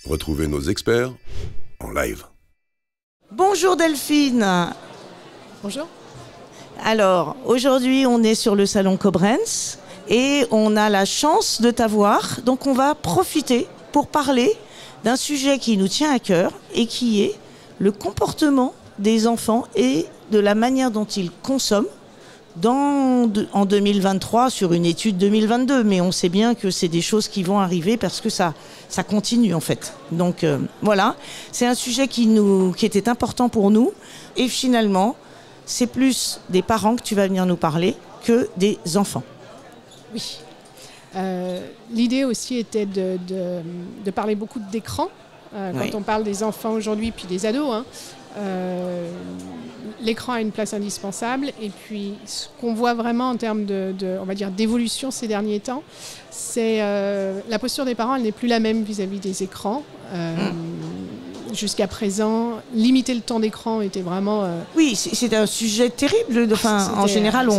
Retrouvez nos experts en live. Bonjour Delphine. Bonjour. Alors, aujourd'hui, on est sur le salon Koblenz et on a la chance de t'avoir. Donc, on va profiter pour parler d'un sujet qui nous tient à cœur et qui est le comportement des enfants et de la manière dont ils consomment en 2023 sur une étude 2022. Mais on sait bien que c'est des choses qui vont arriver parce que ça continue en fait. Donc voilà, c'est un sujet qui était important pour nous. Et finalement, c'est plus des parents que tu vas venir nous parler que des enfants. Oui. L'idée aussi était de parler beaucoup d'écran. Quand on parle des enfants aujourd'hui, puis des ados, l'écran a une place indispensable. Et puis, ce qu'on voit vraiment en termes on va dire, d'évolution ces derniers temps, c'est la posture des parents, elle n'est plus la même vis-à-vis des écrans. Jusqu'à présent, limiter le temps d'écran était vraiment... Oui, c'était un sujet terrible. En général,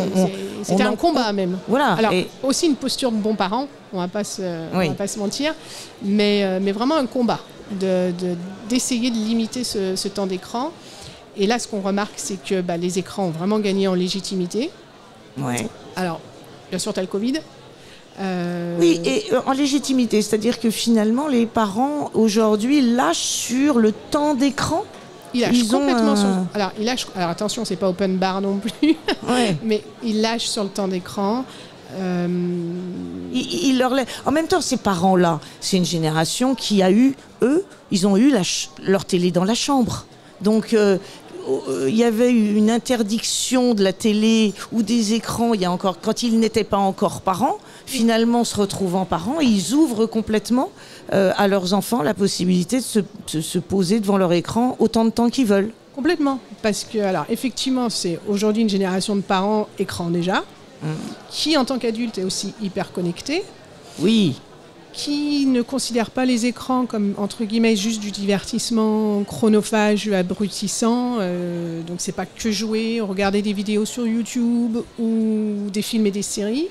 c'était un combat même. Voilà. Alors, aussi une posture de bons parents, on ne va pas se mentir, mais vraiment un combat d'essayer de limiter ce temps d'écran. Et là, ce qu'on remarque, c'est que les écrans ont vraiment gagné en légitimité. Ouais. Alors, bien sûr, tu as le Covid. Oui, et en légitimité, c'est-à-dire que finalement, les parents, aujourd'hui, lâchent sur le temps d'écran. Ils lâchent complètement sur... Alors, attention, c'est pas open bar non plus, mais ils lâchent sur le temps d'écran. En même temps, ces parents-là, c'est une génération qui a eu, ils ont eu leur télé dans la chambre. Donc, il y avait eu une interdiction de la télé ou des écrans quand ils n'étaient pas encore parents. Finalement, se retrouvant parents, ils ouvrent complètement à leurs enfants la possibilité de se poser devant leur écran autant de temps qu'ils veulent. Complètement. Parce que, alors, effectivement, c'est aujourd'hui une génération de parents écran déjà, qui, en tant qu'adulte, est aussi hyper connecté. Oui. Qui ne considère pas les écrans comme, entre guillemets, juste du divertissement chronophage, abrutissant. Donc, c'est pas que jouer, regarder des vidéos sur YouTube ou des films et des séries.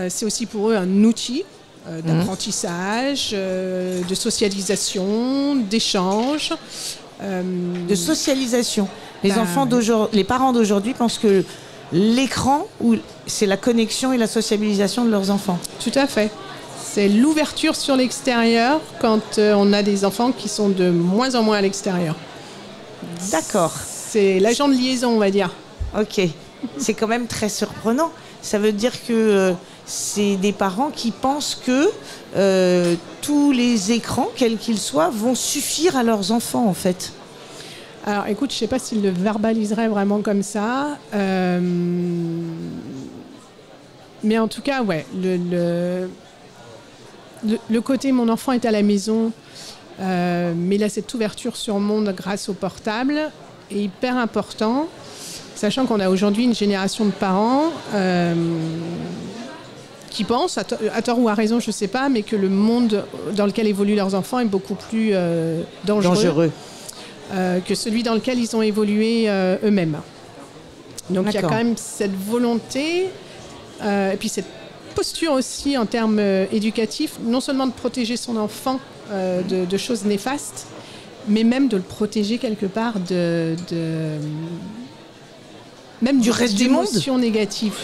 C'est aussi pour eux un outil d'apprentissage, de socialisation, d'échange. De socialisation. Les parents d'aujourd'hui pensent que l'écran, c'est la connexion et la sociabilisation de leurs enfants. Tout à fait. C'est l'ouverture sur l'extérieur quand on a des enfants qui sont de moins en moins à l'extérieur. D'accord. C'est l'agent de liaison, on va dire. Ok. C'est quand même très surprenant. Ça veut dire que c'est des parents qui pensent que tous les écrans, quels qu'ils soient, vont suffire à leurs enfants, en fait. Alors, écoute, je ne sais pas s'ils le verbaliseraient vraiment comme ça. Mais en tout cas, ouais, le côté « mon enfant est à la maison », mais là, cette ouverture sur le monde grâce au portable est hyper important, sachant qu'on a aujourd'hui une génération de parents qui pensent, à tort ou à raison, je ne sais pas, mais que le monde dans lequel évoluent leurs enfants est beaucoup plus dangereux. Que celui dans lequel ils ont évolué eux-mêmes. Donc il y a quand même cette volonté, et puis cette posture aussi en termes éducatifs, non seulement de protéger son enfant de choses néfastes, mais même de le protéger quelque part même du reste du monde, émotions négatives.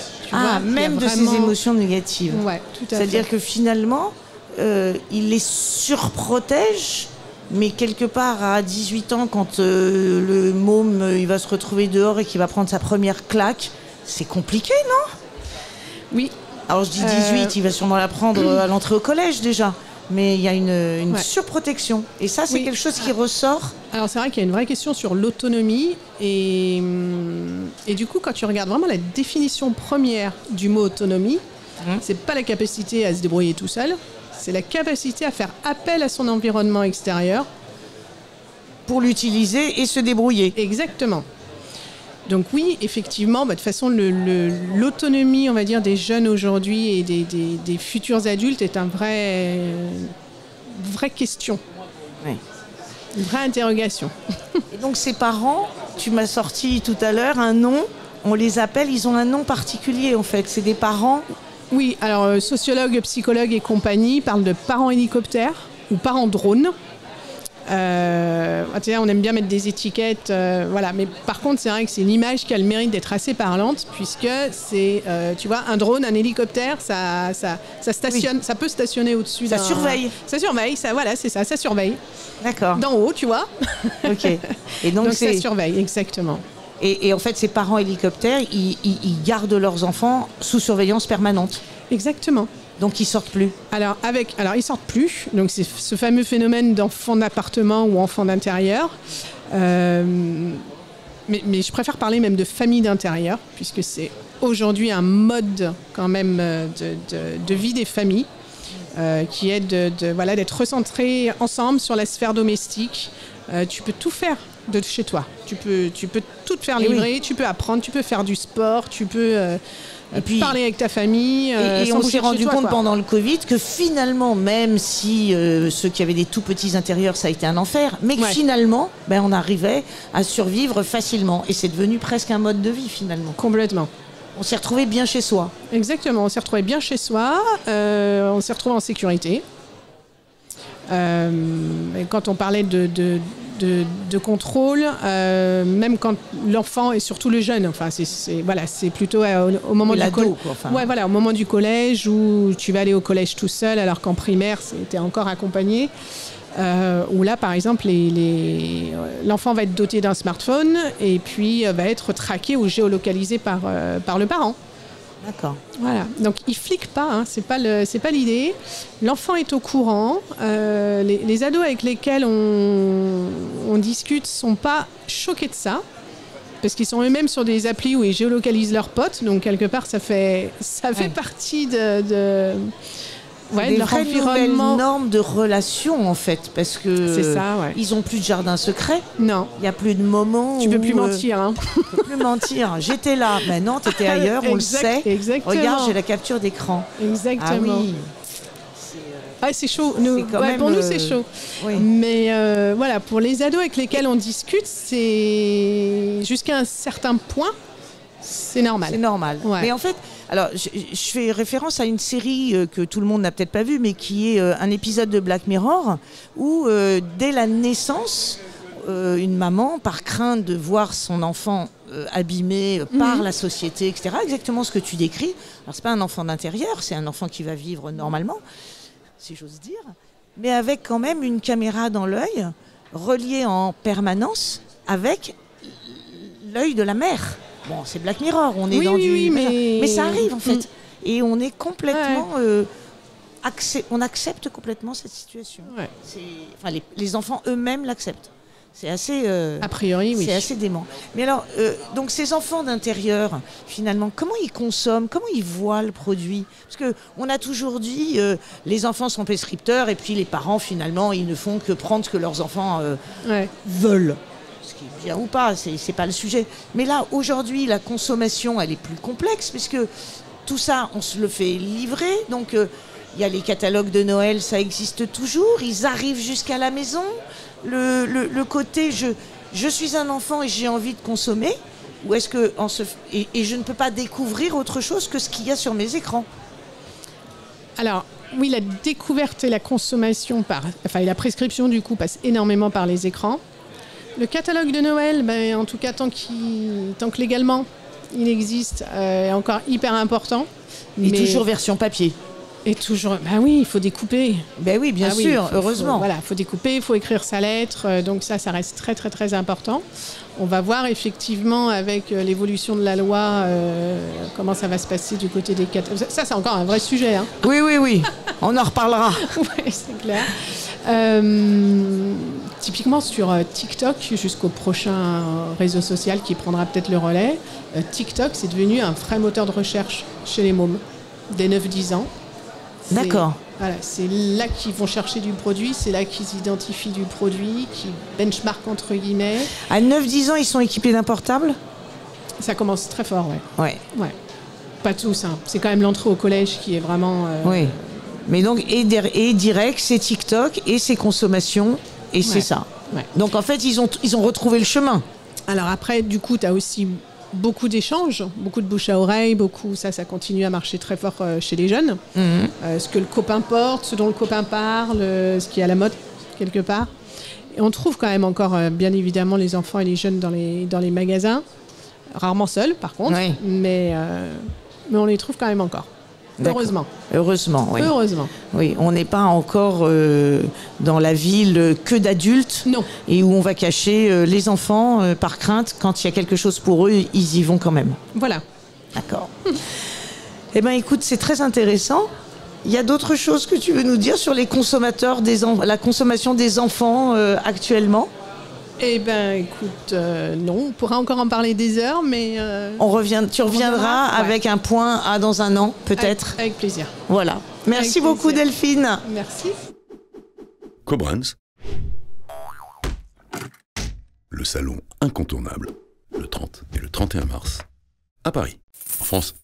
Même de ces émotions négatives. Ouais, tout à fait. C'est-à-dire que finalement, il les surprotège. Mais quelque part, à 18 ans, quand le môme il va se retrouver dehors et qu'il va prendre sa première claque, c'est compliqué, non ? Oui. Alors je dis 18, il va sûrement la prendre à l'entrée au collège déjà. Mais il y a une surprotection. Et ça, c'est quelque chose qui ressort. Alors c'est vrai qu'il y a une vraie question sur l'autonomie. Et du coup, quand tu regardes vraiment la définition première du mot autonomie, c'est pas la capacité à se débrouiller tout seul. C'est la capacité à faire appel à son environnement extérieur. Pour l'utiliser et se débrouiller. Exactement. Donc oui, effectivement, de toute façon, l'autonomie, on va dire, des jeunes aujourd'hui et des futurs adultes est une vraie question. Oui. Une vraie interrogation. Et donc ces parents, tu m'as sorti tout à l'heure un nom, on les appelle, ils ont un nom particulier en fait, c'est des parents. Oui, alors sociologues, psychologues et compagnie parlent de parents hélicoptères ou parents drones. On aime bien mettre des étiquettes, voilà. Mais par contre, c'est vrai que c'est une image qui a le mérite d'être assez parlante, puisque c'est, tu vois, un drone, un hélicoptère, ça stationne, ça peut stationner au-dessus. Ça surveille. Ça surveille, voilà, c'est ça, ça surveille. D'accord. D'en haut, tu vois. Ok. Et donc ça surveille, exactement. Et en fait, ces parents hélicoptères, ils gardent leurs enfants sous surveillance permanente. Exactement. Donc ils sortent plus. Alors ils sortent plus. Donc c'est ce fameux phénomène d'enfants d'appartement ou enfants d'intérieur. Mais je préfère parler même de famille d'intérieur, puisque c'est aujourd'hui un mode quand même de vie des familles qui est d'être recentré ensemble sur la sphère domestique. Tu peux tout faire de chez toi. Tu peux tout te faire livrer, tu peux apprendre, tu peux faire du sport, tu peux et puis parler avec ta famille. Et on s'est rendu compte pendant le Covid que finalement, même si ceux qui avaient des tout petits intérieurs, ça a été un enfer, mais que finalement, on arrivait à survivre facilement. Et c'est devenu presque un mode de vie finalement. Complètement. On s'est retrouvé bien chez soi. Exactement, on s'est retrouvé bien chez soi, on s'est retrouvé en sécurité. Et quand on parlait de contrôle, même quand l'enfant et surtout le jeune, enfin c'est plutôt au moment du collège. Au moment du collège où tu vas aller au collège tout seul, alors qu'en primaire c'était encore accompagné. Où là par exemple l'enfant va être doté d'un smartphone et puis va être traqué ou géolocalisé par le parent. D'accord. Voilà. Donc il flique pas, hein. C'est pas l'idée. L'enfant est au courant. Les ados avec lesquels on discute sont pas choqués de ça, parce qu'ils sont eux-mêmes sur des applis où ils géolocalisent leurs potes. Donc quelque part ça fait partie de des vraies nouvelles normes de relation en fait, parce que c'est ça, ils ont plus de jardin secret. Non. Il y a plus de moments tu peux plus mentir. Hein. Tu peux plus mentir. J'étais là, mais non, t'étais ailleurs, on le sait. Exactement. Regarde, j'ai la capture d'écran. Exactement. Ah oui. C'est chaud. Pour nous, c'est chaud. Oui. Mais pour les ados avec lesquels on discute, c'est jusqu'à un certain point, c'est normal. C'est normal. Ouais. Mais en fait, alors, je fais référence à une série que tout le monde n'a peut-être pas vue, mais qui est un épisode de Black Mirror où, dès la naissance, une maman, par crainte de voir son enfant abîmé par la société, etc., exactement ce que tu décris. Alors, c'est pas un enfant d'intérieur, c'est un enfant qui va vivre normalement, si j'ose dire, mais avec quand même une caméra dans l'œil, reliée en permanence avec l'œil de la mère. Bon, c'est Black Mirror, on est dans du... Mais ça arrive en fait. Et on est complètement... on accepte complètement cette situation. Ouais. Les enfants eux-mêmes l'acceptent. C'est assez... a priori, oui. C'est assez dément. Mais alors, donc ces enfants d'intérieur, finalement, comment ils consomment, comment ils voient le produit? Parce qu'on a toujours dit, les enfants sont prescripteurs et puis les parents, finalement, ils ne font que prendre ce que leurs enfants veulent. Ce qui est bien ou pas, c'est pas le sujet. Mais là, aujourd'hui, la consommation, elle est plus complexe, puisque tout ça, on se le fait livrer. Donc, il y a les catalogues de Noël, ça existe toujours. Ils arrivent jusqu'à la maison. Le côté, je suis un enfant et j'ai envie de consommer, ou est-ce que et je ne peux pas découvrir autre chose que ce qu'il y a sur mes écrans? Alors, oui, la découverte et la consommation et la prescription, du coup, passe énormément par les écrans. Le catalogue de Noël, en tout cas, tant que légalement il existe, est encore hyper important. Et toujours version papier. Et toujours, oui, il faut découper. Oui, bien sûr, heureusement. Il faut découper, il faut écrire sa lettre. Donc ça reste très, très, très important. On va voir effectivement avec l'évolution de la loi comment ça va se passer du côté des catalogues. Ça, c'est encore un vrai sujet. Hein. Oui. On en reparlera. Oui, c'est clair. Typiquement sur TikTok, jusqu'au prochain réseau social qui prendra peut-être le relais, TikTok, c'est devenu un vrai moteur de recherche chez les mômes dès 9-10 ans. D'accord. Voilà, c'est là qu'ils vont chercher du produit, c'est là qu'ils identifient du produit, qu'ils benchmark entre guillemets. À 9-10 ans, ils sont équipés d'un portable? Ça commence très fort, ouais. Pas tous, hein. C'est quand même l'entrée au collège qui est vraiment... Oui. Mais donc, et direct, c'est TikTok et c'est consommation, et c'est ça. Ouais. Donc en fait, ils ont retrouvé le chemin. Alors après, du coup, tu as aussi beaucoup d'échanges, beaucoup de bouche à oreille, ça continue à marcher très fort chez les jeunes. Ce que le copain porte, ce dont le copain parle, ce qui est à la mode quelque part. Et on trouve quand même encore, bien évidemment, les enfants et les jeunes dans les magasins. Rarement seuls, par contre, oui. mais on les trouve quand même encore. D'accord. Heureusement. Heureusement, oui. Heureusement. Oui, on n'est pas encore dans la ville que d'adultes. Non. Et où on va cacher les enfants par crainte. Quand il y a quelque chose pour eux, ils y vont quand même. Voilà. D'accord. Eh bien, écoute, c'est très intéressant. Il y a d'autres choses que tu veux nous dire sur les consommateurs, la consommation des enfants actuellement ? Eh bien, écoute, non, on pourra encore en parler des heures, mais... Tu reviendras avec un point A dans un an, peut-être ? Avec plaisir. Voilà. Merci beaucoup, Delphine. Merci. Koblenz, le salon incontournable, le 30 et le 31 mars, à Paris, en France,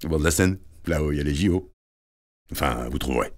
au bord de la Seine, là où il y a les JO. Enfin, vous trouverez.